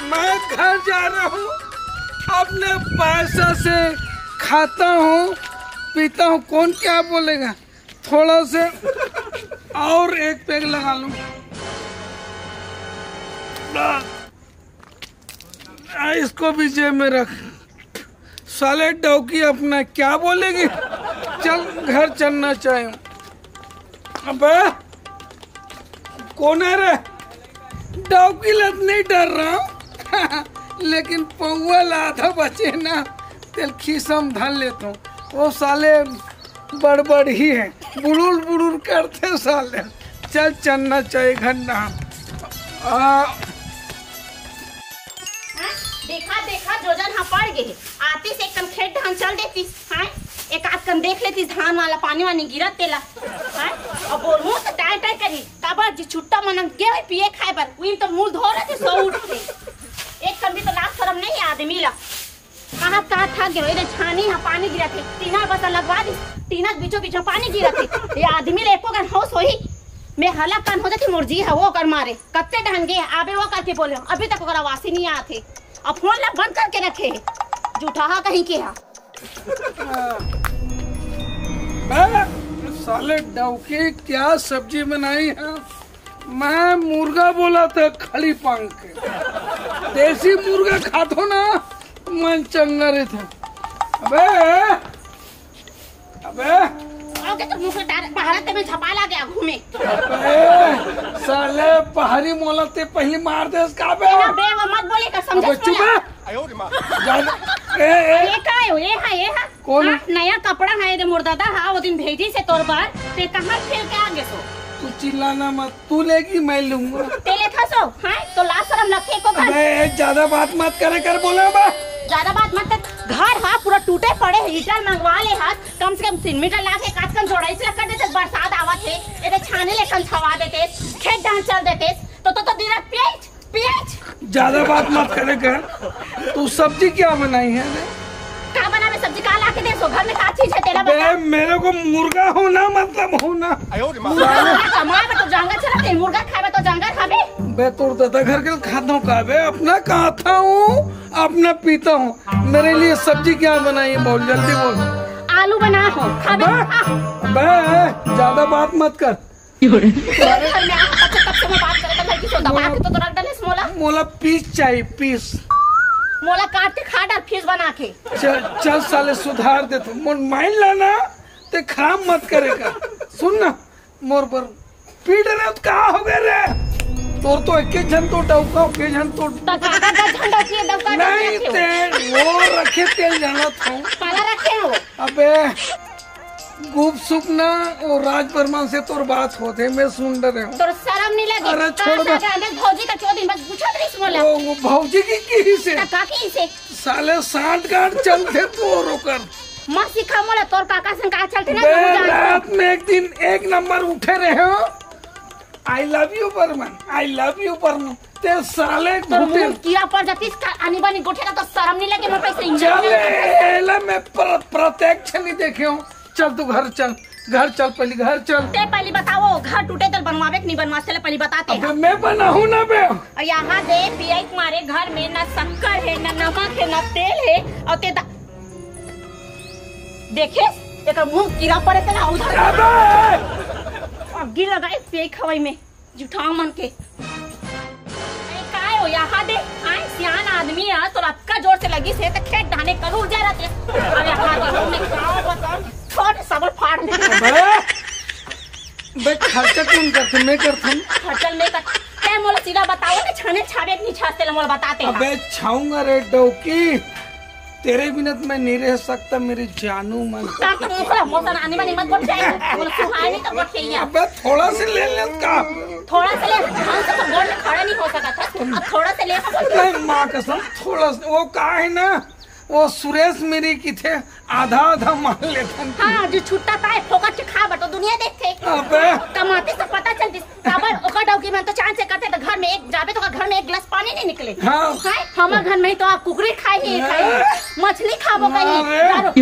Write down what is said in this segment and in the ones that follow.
मैं घर जा रहा हूँ, अपने पैसा से खाता हूँ पीता हूँ, कौन क्या बोलेगा। थोड़ा से और एक पैग लगा लूं। इसको भी जेब में रख। साले डौकी अपना क्या बोलेगी। चल घर चलना चाहिए। अबे कौन है रे। डौकी लत नहीं डर रहा हूँ लेकिन पौआ आधा बचे ना तेल खीसम धन लेता हूँ। वो साले बड़बड़ ही है, बुड़ुल बुड़ुल करते साले। चल चलना चाहिए घंटा। देखा देखा जोजन हाँ पड़ गए आती से एक खेत धान चल देती हाँ एक आध कन देख लेती धान वाला पानी वानी गिरत तेला हाँ और बोल मुंह से टाई टाई करी काबर जी छुट्टा मन गे पिए खाए पर वही तो मुंह धो रहे थे सो उठ के एक कन भी तो लाख शर्म नहीं आदमी ला कहाँ कहाँ थक गए इधर छानी हाँ पानी गिरा थे टीना बस लगवा दी टीना बीचों बीचों पानी गिरा थे ये आदमी ले एको कन होश होई मैं हला कन हो जाती मुर्जी है वो कर मारे कत्ते ढंग गए आबे वो करके बोले अभी तक ओकरा वासी नहीं आते अब फोन ला बंद करके रखे जूठा कहीं के है। साले डौके क्या सब्जी बनाई है। मैं मुर्गा बोला था खड़ी पंख के देसी मुर्गा खातो ना मन चंगा रहे थे। अबे अबे ओके तो मुंह भारत में छपा ला गया घूमे। अबे साले पहाड़ी मोलते पहले मार दे इसका। बे बे वो मत बोले का समझ चुप है। ये का है ये है कौन नया कपड़ा है रे मोर दादा हाँ वो दिन भेजी से तोर बार ते कहां खेल के आगे सो तू चिल्लाना मत। तू लेगी मैं लूंगा। तेले था सो हाँ तो ला शर्म रखे को अबे ज्यादा बात मत करे कर बोले। ज्यादा बात मत घर हाँ पूरा टूटे पड़े हीटर मंगवा ले हाथ कम से कम 3 मीटर ला के काट कर जोड़ा इसलिए कर देते बरसात आवत है इधर छाने ले कन छवा देते खेत धान चल देते तो दिन पेच पेच। ज्यादा बात मत करे कर। तू सब्जी क्या बनाई है रे। क्या बना मैं सब्जी का ला के दे सो घर में क्या चीज है तेरा बता। मेरे को मुर्गा होना मतलब होना कमाए में तो जंगल चला ते मुर्गा खावे तो जंगल खावे। बे तोर दादा घर के खाता हूँ का बे अपना खाता हूँ अपना पीता हूँ। मेरे लिए सब्जी क्या बनाई है बोल जल्दी बोल। आलू बना हो खावे। बे ज्यादा बात मत कर। मोला पीस चाहिए पीस। मोला काट के खा डाल फीस बना के। चल साले सुधार दे तू मोर माइंड लाना ते खराब मत करेगा। सुन ना मोर पर पीट रहे तो कहाँ हो गए रे। तोर तो एक जन तो डौका के जन तो नहीं तेल वो रखे तेल जाना था काला रखे हो। अबे गुप सुप ना और राज वर्मा से तोर बात होते मैं सुन रहे हूँ। तोर शर्म नहीं लगी। अरे छोड़ बे भौजी का 4 दिन बाद पूछा नहीं मोला। वो भौजी की से काकी से साले सांठ गांठ चलते तो रोकर मत सिखा मोला तोर काका संग का चलते ना। रात में एक दिन 1 नंबर उठे रहे हो। I love you Burman I love you Burman ते साले किया पर जाती आनी बानी गोठेगा तो शर्म नहीं लगे। मैं पैसे इंजन मैं प्रत्यक्ष नहीं देखे हूँ। चल तू घर चल पहले घर चल। ते पहले बताओ घर टूटे तो बनवावे नहीं बनवा चले पहले बताते हैं। मैं बनाऊँ ना बे। और यहाँ दे पिया तुम्हारे घर में न शक्कर है न नमक है न तेल है और ते देखे एक मुंह कीड़ा पड़े थे ना उधर गिर लगाए पे खवाई में जुठाओ मन के काय हो यहाँ दे आए सियान आदमी है तो रक्का जोर से लगी से तो खेत धाने करूर जा रहे थे। अब यहाँ देखो मैं गाँव बताऊँ छोटे सबल फाड़ दे। बे खर्चा कौन करते मैं करता हूँ। खर्चा नहीं कर क्या मोला सीधा बताओ ना छाने छावे नहीं छाते मोला बताते हैं। अबे छाऊंगा रे डौकी तेरे बिना मैं नहीं रह सकता मेरी जानू मन। अबे थोड़ा से ले ले का थोड़ा से ले तो बोर्ड में खड़ा नहीं हो सका था अब थोड़ा से ले माँ कसम थोड़ा वो का है ना वो सुरेश मेरी की थे आधा आधा मान लेते। हाँ जो छुट्टा था फोकट खा बटो दुनिया देखते। अबे कमाते से पता चलती खबर ओका डौकी में तो चांद से करते तो घर में एक जाबे तो घर में 1 गिलास पानी नहीं निकले। हाँ हमारे घर में तो आप कुकरी खाई मछली खाबो कहीं बर्बाद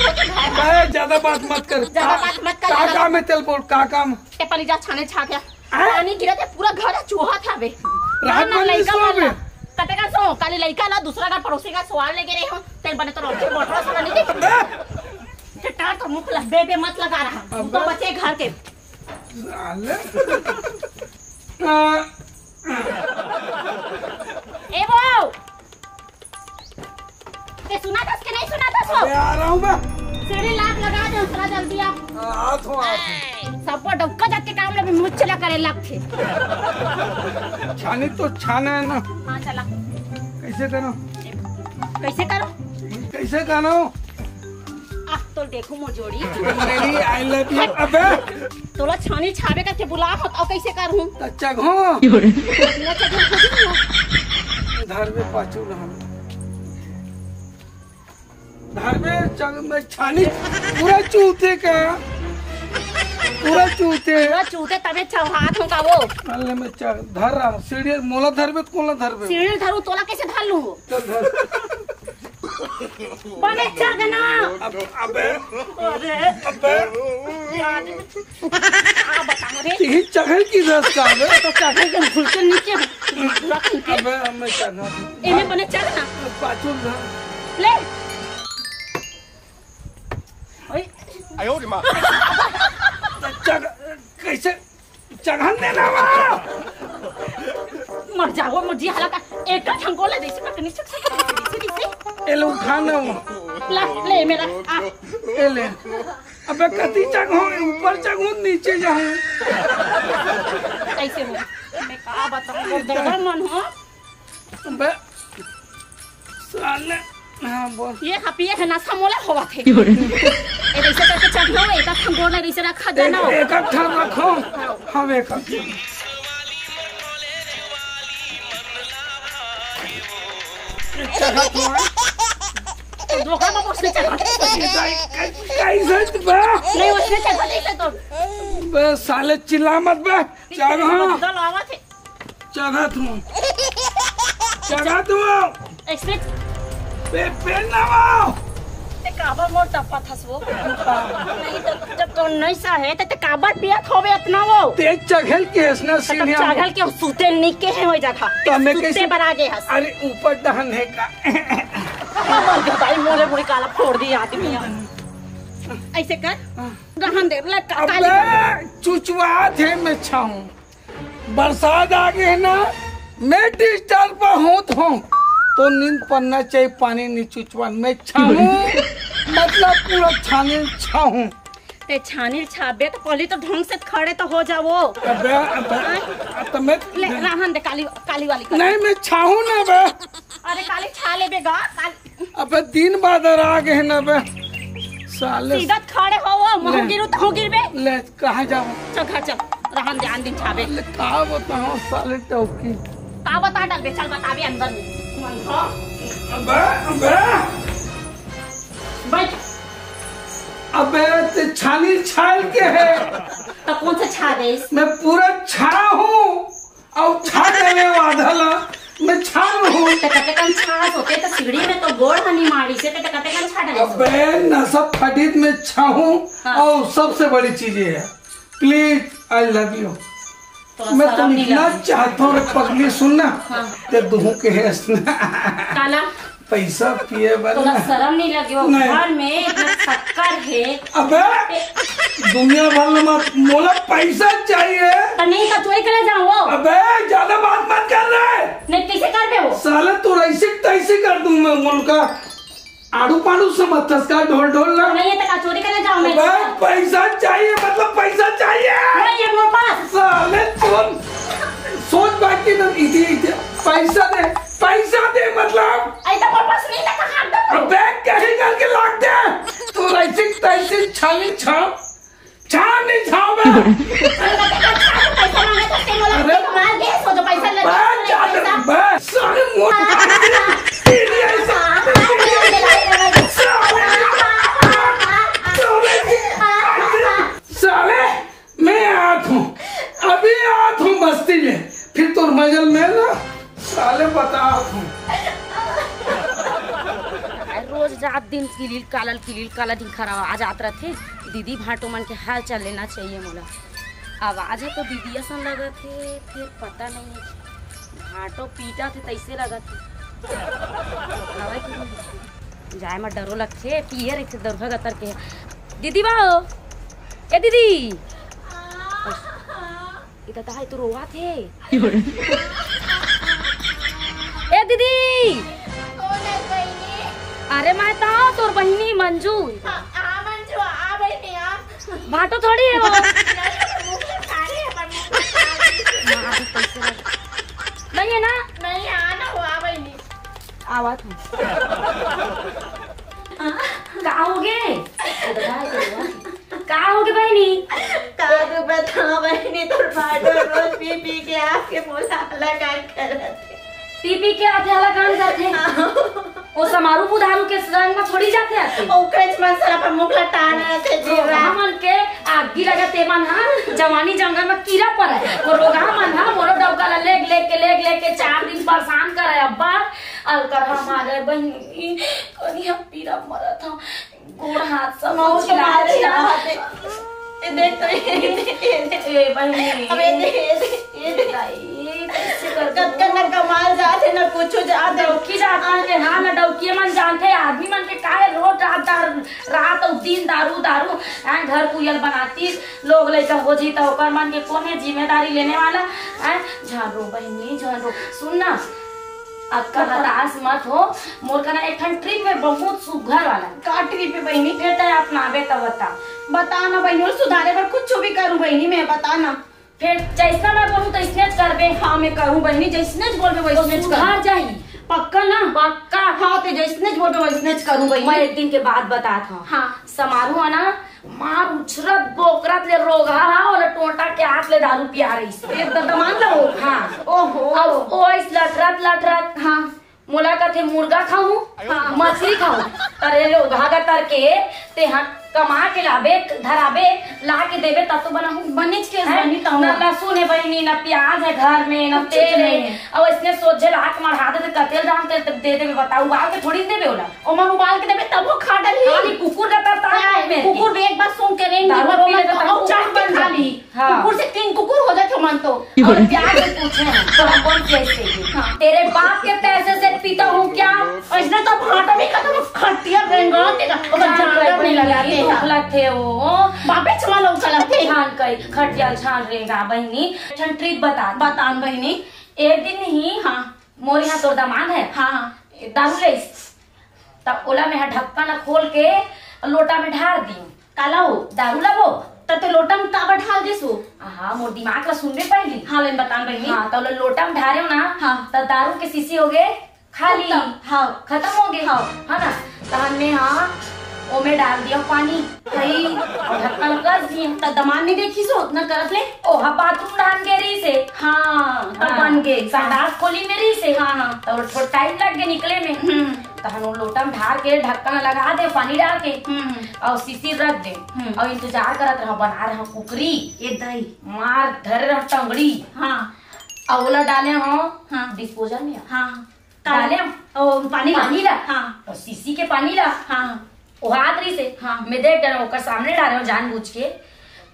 हो। ज्यादा बात मत कर। ज्यादा बात मत कर। का काम है तेल बोल का काम पली जा छाने छा गया पानी गिरत है पूरा घर चूहा था बे। रात में नहीं सोवे। कटेगा सो काली लड़का ला दूसरा का पड़ोसी का सवाल लेके रहे हो तेल बने तो रोटी मोटर से नहीं देख चटार तो मुख लबे बे मत लगा रहा तो बचे घर के साले ए वो ते सुना था कि नहीं सुना था सो अबे आ रहा हूँ मैं। सीढ़ी लाख लगा दे उसरा जल्दी आप हाथ हो हाथ। सबको डक्का जाके काम लगे मुझ चला करे लगथे छानी तो छाना है ना। हां चला कैसे करो कैसे करो कैसे करो आ तो देखो मोर जोड़ी मेरी आई लव यू। अबे तोला छानी छाबे करके बुला हो तो कैसे करूं तच्चा घो ना चलो धर में पाचू रहा धर में चग में छानी पूरा चूते का पूरा चूते पूरा चूते तबे हाथ होगा वो अल्ले में चग धर रहा सीढ़ी मोला धर में कोला धर में सीढ़ी धरू तोला कैसे धर लूं चल धर। बने चगना अबे अरे अबे आ बता रे यही चगल की रस का अबे तो चढ़े के फुल के नीचे पूरा नीचे अबे हमें चगना एने बने चगना पाचू धर ले ओए 哎呦我的妈！ चग कैसे चगन देना वा मर जाओ मुझे हलाका एक ठंगो ले दे से नीचे से ए लो खाना ले मेरा आ ए ले अबे कति चग हो ऊपर चग हो नीचे जाऊं कैसे हो मैं का बताऊं दर्द मन हो अबे साले हाँ बोल ये हपिए है ना समोला होवा थे ए ऐसे करके चढ़ो एक ठंगो ले ऐसे रखा देना एक ठान रखो हम एक धोखा में उसने चढ़ा कैसे बा नहीं उसने चढ़ा नहीं तो बे साले चिल्ला मत बे चग हाँ दल आवा थे चगा तू ऐसे पे ना वाओ ते काबर मोर टप्पा था वो नहीं तो जब तो नहीं सा है ते काबर पिया होवे इतना वो तेज चघल के हंसना सीढ़ियां चागल के सूते निके है होई जगह तो हमें सूते कैसे बना गए हस अरे ऊपर डहने का मर गया भाई मोरे मुड़ी काला फोड़ दी आदमी ऐसे कर रहन दे ले काली अबे चुचवा थे मैं छाऊं बरसात आ गई है ना मैं डिस्टर्ब पर हूँ तो नींद पड़ना चाहिए पानी नहीं चुचवा मैं छाऊं मतलब पूरा छाने छाऊं ते छानील छाबे तो पहले तो ढंग से खड़े तो हो जाओ अबे अबे तो मैं ले रहन दे काली काली वाली कर नहीं मैं छाऊं ना बे अरे काली छा लेबेगा काली अबे दिन बाद आ गए ना बे साले सीधा खड़े हो वो मुंह गिरू तो हो गिरबे ले कहाँ जाऊं चल घर चल रहन दे आन दिन छाबे ले कहाँ बताऊं साले टोकी का बता डाल बे चल बताबे अंदर में मन हो अबे अबे बैठ अबे ते छानी छाल के है तो कौन सा छा दे मैं पूरा छा हूँ और छा देने वाला मैं छा हूँ ते कटे कन छास होते तो सीढ़ी में तो गोड़ हनी मारी से ते कटे कन छा डाले अबे नसब फटीत में छा हूँ हाँ। और सबसे बड़ी चीज ये है प्लीज आई लव यू मैं तो इतना चाहता हूँ पगली सुनना हाँ। ते दुहू के हंसना काला पैसा पिए तोला वाला शर्म नहीं लगे वो नहीं। घर में इतना शक्कर है अबे दुनिया भर में मोला पैसा चाहिए तो नहीं तो चोरी करे जाओ वो अबे ज्यादा बात मत कर रहे नहीं कैसे कर बे वो साले तो ऐसे तैसे कर दूं मैं उनका आड़ू पाड़ू से मत का ढोल ढोल ना नहीं है तो चोरी करे जाओ मैं अबे पैसा चाहिए मतलब पैसा चाहिए नहीं है मोर पास साले सुन सोच बाकी ना इधर पैसा दे मतलब ऐसा मोर पास नहीं था कहां दो अबे कहीं करके लाग दे तो ऐसे तैसे छानी छाप छाप नहीं छाप मैं पैसा मांगे तो तेरे वाला अरे। मार दे सो जो पैसा ले बस ज्यादा बस साले मोट तेरी ऐसा साले मैं आत हूँ अभी आत हूँ बस्ती में फिर तो मजल में ना साले बता हूँ रोज रात दिन किलील काला दिन खरा आ जात रहे दीदी भाटो मन के हाल चाल लेना चाहिए मोला आवाज है तो दीदिया सन लगा थे, फिर पता नहीं घाटो पीटा थे तैसे लगा थे। जाए में डरो लगते पियर एक दरभा गतर के दीदी बाओ ए दीदी इधर तो है तो रोवा थे ए दीदी अरे मैं तो तोर बहिनी मंजू भाटो थोड़ी है वो नहीं है ना नहीं आना हुआ बहनी आवा तुम कहाँ होगे कहाँ होगे बहनी कादू बता बहनी तो बाटो रोज पी पी के आपके मुँह लगा कर पी के आधे वाला काम करते वो समारू बुधारू के रंग में थोड़ी जाते आते ओकरेज मसाला पर मुख लटान रहते जीवा मन के आगी लगते मन हां जवानी जंगल में कीड़ा पर है वो रोगा मन हां मोरो डबका लेग के 4 दिन परेशान करे अब्बा और कर हमारे बहनी कनी हम पीरा मरा था गोड़ हाथ सब मारे ये देख तो ए बहनी अबे ये कैसे कर न कमाल जाते न कुछ जाते डौकी जाते के हां न डौकी मन जानते आदमी मन के काहे रोज रात और दिन दारू हैं घर कुयल बनाती लोग लेकर हो जी तो ओकर मन के कोने जिम्मेदारी लेने वाला हैं झारो बहनी झारो सुन ना आपका हताश मत हो मोर का ना एक ट्रिप में बहुत सुघर वाला का ट्रिप पे बहनी फिर तो अपनाबे तब बता ना बहनी और सुधारे पर कुछ भी करूं बहनी मैं बता ना फिर जैसा मैं बोलूं तो इसने करबे हाँ मैं करूं बहनी जैसने बोलबे वैसने सुधार जाई पक्का ना पक्का हाँ तो जैसने बोलबे वैसने करूं बहनी मैं एक दिन के बाद बता था हाँ समारू है ना मार उछरत बोकरत ले रोगा और टोटा के हाथ ले दारू पिया रही एक दमान लो हाँ ओहो अब ओ इस लटरत हाँ मोला कथे मुर्गा खाऊं हाँ। मछली खाऊं तरे लो भागा तर के ते हाँ कमा के लाबे धराबे ला के देबे तब तो बनाऊं बनेच के बनी तो न लहसुन है बहनी न प्याज है घर में न तेल है और इसने सोचे लाख मढ़ा दे कतेल दाम ते दे देबे बताऊ उबाल के थोड़ी देबे ओला ओ मन उबाल के देबे तब वो खा डाली खाली कुकुर का ता में कुकुर भी एक बार सूंघ के रेंग दारू पी ले तो और चाट बन खाली हाँ। कुकुर से 3 कुकुर हो जाते मन तो और प्याज से पूछे तो हम बोल कैसे तेरे बाप के पैसे से पीता हूँ क्या इसने तो भाटा भी खत्म खटिया रेंगा तेरा और जान नहीं लगाते लगते वो बापे चला लो चला थे छान कई खटिया छान रेगा बहनी ट्रिक बता बहनी एक दिन ही हाँ मोर यहाँ तोर दामाद है हाँ हाँ दारू ले तब ओला में ढक्कन खोल के लोटा में ढार दी काला हो दारू ला वो तो लोटा में काबा ढाल देसो हाँ मोर दिमाग ला सुनबे पहली हाँ लेन बता बहनी हाँ तो लोटा में ढारे हो ना हाँ तो दारू के शीशी हो गए खाली हाँ खत्म हो गए हाँ है ना तो हमने हाँ ओमे डाल दिया पानी भाई और ढक्कन कस दिए तो दमान नहीं देखी सो उतना करत ले ओहा बाथरूम ढान के रही से हाँ तो बन गए संडास खोली मेरी से हाँ हाँ तो थोड़ा टाइम लग गया निकले में तो हम लोटा में ढार के ढक्कन लगा दे पानी डाल के और शीशी रख दे और इंतजार करत रहा बना रहा कुकरी ये दही मार धर रहा टंगड़ी हाँ और ओला डाले हो हाँ डिस्पोजल में हाँ डाले ओ पानी ला हाँ और शीशी के पानी ला हाँ ओहातरी से हाँ मैं देख डर ओकर सामने डाले हो जानबूझ के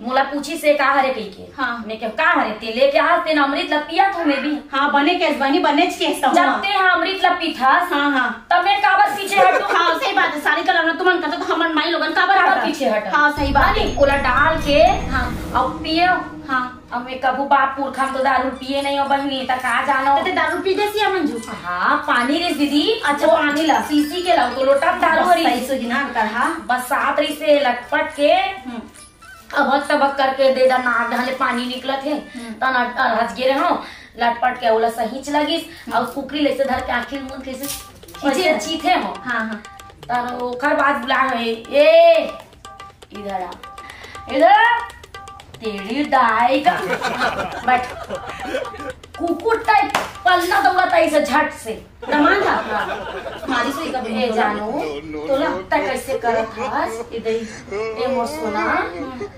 मोला पूछी से का हरे कही के हाँ मैं के का हरे ते लेके आ तेन अमृत लपिया तो मैं भी हाँ बने के बनी बने के जब ते हाँ अमृत लपी था हाँ हाँ तब मैं काबर पीछे हटू हाँ सही बात है सारी कलर में तुमन करता तो हमन माई लोगन काबर हटा पीछे हट हाँ सही बात है ओला डाल के हाँ और पिए हाँ अब मैं कबू बाप पुरखा तो दारू पिए नहीं हो बहनी तक का जानो तो दारू पी जैसी है मंजू हाँ पानी रे दीदी अच्छा पानी ला शीशी के लाओ तो लोटा दारू सही रही सुगी ना कर हाँ बस सात रही से लटपट के अबक तबक करके दे दा नाक ढाले पानी निकलत है तना हज गे रहो लटपट के ओला सही लगिस और कुकरी ले से धर के आखिर मुंह कैसे खींचे चीथे हो हाँ हाँ तन ओखर बाद बुला है ए इधर आ इधर तेरी दाई का बैठ कुकुर टाइप पलना दौड़ता ऐसे झट से दमान था हमारी सुई का ए जानू तो लगता कैसे करत हस इधर ए मोर सोना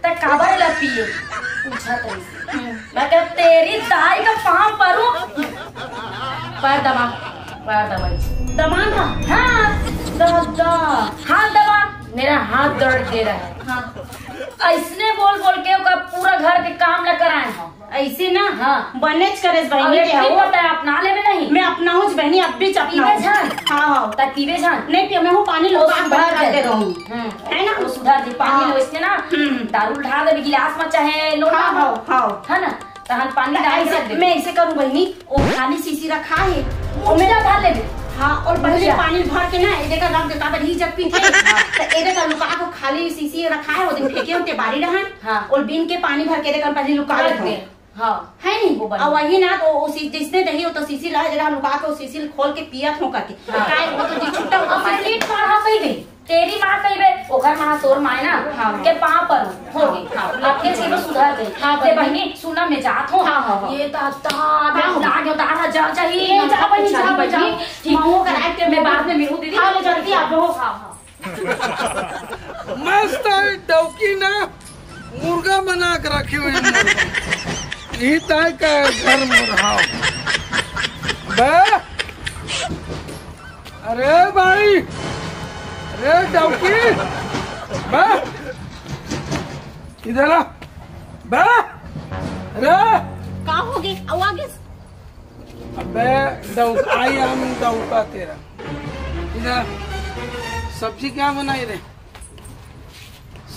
त काबर लपिए पूछा कैसे मैं कह तेरी दाई का पांव परू पैर दबाई दमान था हाँ दादा हाथ दबा मेरा हाथ दर्द दे रहा है हाँ ऐसने बोल बोल के ओका पूरा घर के काम न ऐसे ना हाँ। बनेच करे अरे बहनी के ठीक हो होता है, अपना ले में नहीं मैं अपना हूँ बहनी अब भी अपना पीवे छान। हाँ हाँ ता पीवे छान नहीं पियो मैं हूँ पानी लो सुधार करते दे रहूँ है ना वो सुधार दे पानी हाँ। लो इसके ना दारू ढा दे गिलास में चाहे लोटा हाँ, में हाँ। है ना तहन पानी डाल के मैं ऐसे करूँ बहनी वो खाली शीशी रखा है वो मेरा डाल ले हाँ और पहले अच्छा। पानी भर के ना एदे का रख देता ही जब पीते तो एदे का लुका को खाली शीशी रखा है वो दिन फेंके होते बारी रहन हाँ। और बीन के पानी भर के एदे का पहले लुका रखे हाँ है नहीं वो बनी। और वही ना तो वो जिसने दही हो तो शीशी ला जरा लुका के वो शीशी खोल के पिया थो करके हाँ। काय वो तो जी छुट्टा अब कंप्लीट मार हा कही गई तेरी माँ कही बे ओकर माँ तोर माँ ना हाँ। के पाँव पर हो गई हाँ। अब के से सुधार गई हाँ, ते बहनी सुना मैं जात हूँ हाँ, हाँ, हाँ। ये ता हाँ। लागे तारा जा चाहिए ए, जा बहनी, जा बहनी। ठीक मामू का राइट के मैं बाद में मिलूँ दीदी हाँ, ले जल्दी आ जाओ। हाँ हाँ मस्त है डौकी ना मुर्गा बना के रखे हुए हैं मुर्गा। यही तय का घर मुर्हाओ बे। अरे भाई अरे डौकी बे इधर आ बे। अरे कहाँ होगी अब आगे अबे डौक आई हम डौका तेरा इधर सब्जी क्या बनाई रे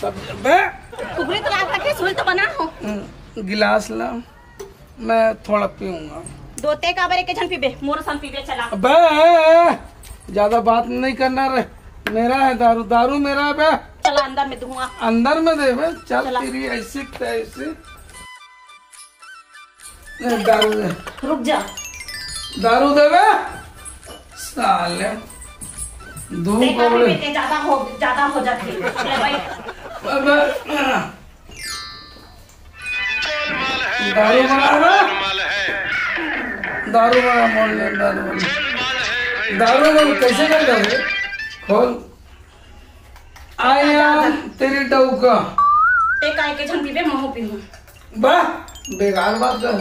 सब्जी बे टुकड़ी तो रात रखे सुन तो बना हो गिलास ला मैं थोड़ा पीऊंगा। दोते का बारे के जन पीबे मोर सन पीबे चला अबे ज्यादा बात नहीं करना रे मेरा है दारू दारू मेरा है बे। चला अंदर में धुआं अंदर में दे बे चल चला। तेरी ऐसी तैसी नहीं, दारू दे रुक जा दारू दे बे साले धूप देखा भी पड़े बेटे ज्यादा हो जाती है ले भाई अबे दारू बना बे दारू बना मोड़ ले दारू बना दारू बना कैसे कर दोगे खोल आया तेरी डौका ते काय के जन पीबे महू पीहूं बा बेकार बात कर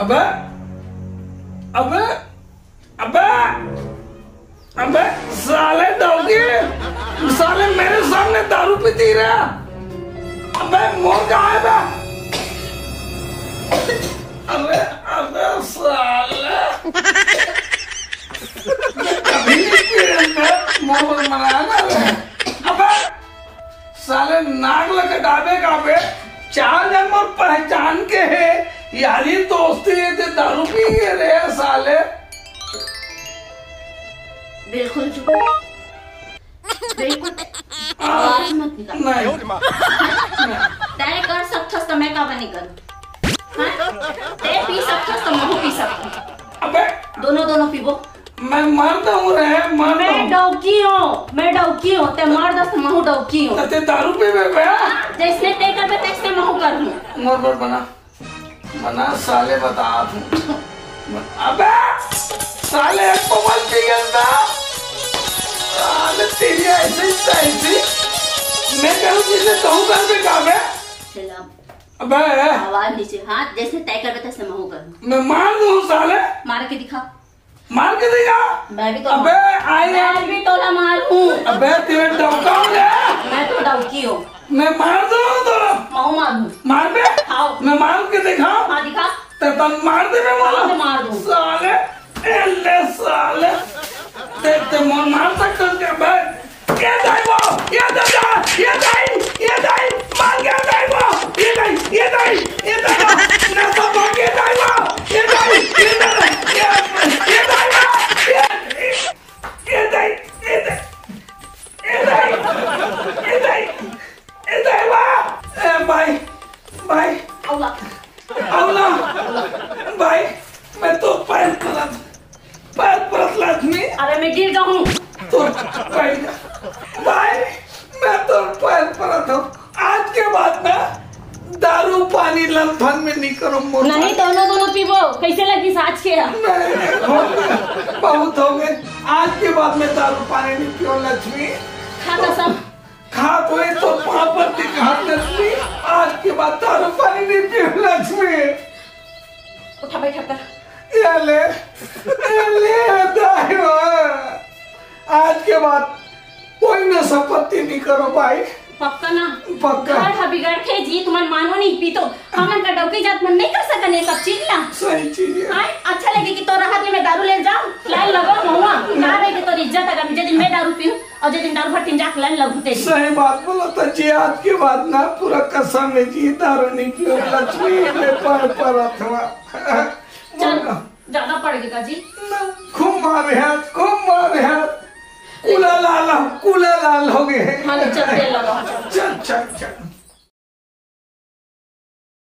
अबे अबे अबे अबे साले डौकी साले मेरे सामने दारू पीती रहा अबे मोर कहाँ है बे अबे अबे साले कभी नहीं पी मोर मनाना रे अबे साले नाक लगे डाबे का पे चार जन्म और पहचान के है यारी दोस्ती है ते दारू पी के रे साले बिल्कुल चुप बिल्कुल आवाज मत निकाल नहीं तय कर सकथस तो मैं का बनी करूं हां ते पी सकथस तो महू पी सकथस अबे दोनों पीबो मैं मर्द हूँ रे मर्द मैं डौकी हूं ते मर दस महू डौकी हूं ते दारू पी बे जैसे ते करबे तैसे महू करहूं मोर पर बना बना साले बता तू अबे साले पवन पी गया साले तेरी ऐसे मैं करूँ किसे कहूँ कर पे काम है चला अबे आवाज नीचे हाथ जैसे तय करबे तैसे महू करहूं मैं मार दूँ साले मार के दिखा मार के देगा मैं भी तो अबे आई मैं भी तोला मारूं अबे तेरे डौका हो गया मैं तो डौकी हूं मैं मार दूँ तो महू मारूं मार दे आओ मैं मार के देखा हां दिखा तब मार दे मैं हाँ, मैं मार दूँ। साले एले साले ते मार सकते हो क्या बे ये दाई वो ये दाई मार गया दाई वो ये दाई ना सब मार के दाई वो ये दाई भाई भाई औला अवला भाई मैं तो पैर परत लादमी अरे मैं गिर जाऊं तो भाई मैं तो पैर परत हूँ आज के बाद ना दारू पानी लंथन में नहीं करो मोर नहीं दोनों पीबो कैसे लगी साच के बहुत हो गए आज के बाद में दारू पानी नहीं पियो लक्ष्मी खाता सब खा तो पापड़ दिखा लक्ष्मी आज के बाद दारू पानी नहीं पियो लक्ष्मी उठा बैठा कर आज के बाद कोई नशा पत्ती नहीं करो भाई पक्का ना पक्का घर बिगड़ के जी तुम मानो नहीं पी तो हम डौकी जात मन नहीं कर सकते और जो दिन दारू भट्टी जाक लन लगते सही बात बोलो तो जी आज के बाद ना पूरा कसम में जी दारू नहीं पियो लक्ष्मी ले पर अथवा चल ज्यादा पड़ गया जी खूब मारे हैं कूला लाल हो गए हाँ चल तेल लगा चल